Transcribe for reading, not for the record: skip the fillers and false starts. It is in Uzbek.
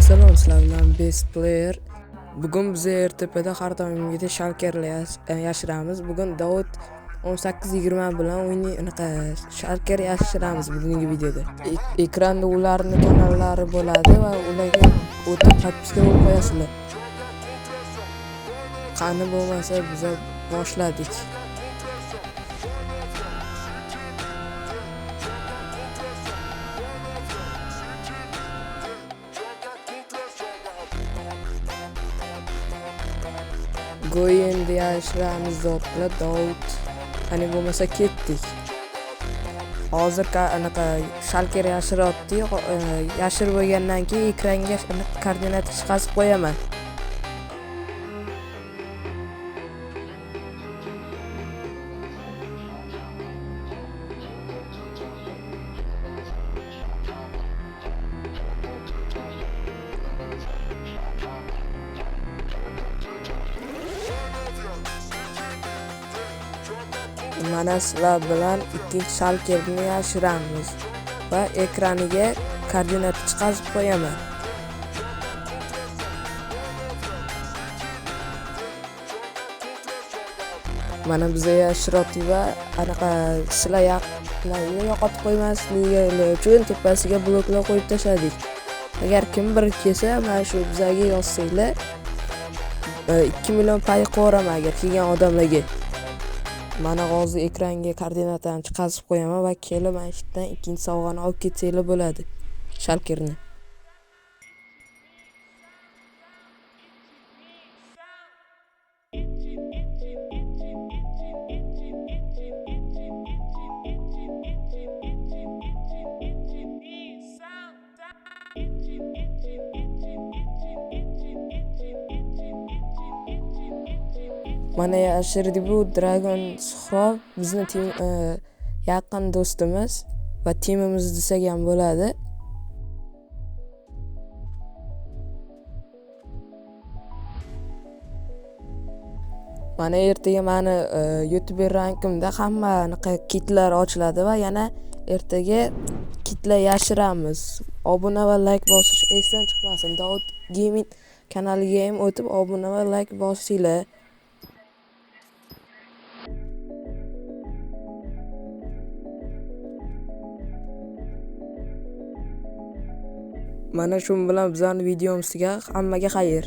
Assalom, sizlar bilan Best Player. Bugun biz RTP'da har doimgidek Shalkerlar yashiramiz. Bugun Davud 18-20 bilan Shalker yashiramiz bugungi videoda. Ekranda ularning kanallari bo'ladi va ularga o'tib podpiska bo'lib qo'yasizlar. Qani bo'lmasa biz boshladik. Go'yin yashiramiz zotlar Davud. Qani bo'lmasa ketdik. Hozir anaqa Shalker yashiryapti. Yashirib bo'lgandan keyin ekranga koordinat chiqazib qo'yaman. Mana sizlar bilan ikkinchi Shalkerni yashiramiz va ekraniga koordinat chiqazib qo'yaman. Mana bizga yashiryapti va anaqa sizlar yo'qotib qo'ymasligi uchun tepasiga bloklar qo'yib tashladik. Agar kim bir kelsa, mana shu bizga yozsanglar 2 million pay qo'raman agar kelgan odamlarga. Mana hozir ekranga koordinatani chiqazib qo'yaman va kelib mana shu yerdan ikkinchi sovg'ani olib ketsanglar bo'ladi. Shalkerni. Mana yashirdi bu Dragon Suhrov bizni yaqin do'stimiz va timimiz desak ham bo'ladi. Mana ertaga meni YouTuber rankimda hamma kitlar ochiladi va yana ertaga kitlar yashiramiz. Obuna va like bosish esdan chiqmasin. Davud Gaming kanaliga ham o'tib obuna va like bosinglar. Mana shu bilan bizning videomizga hammaga xayr.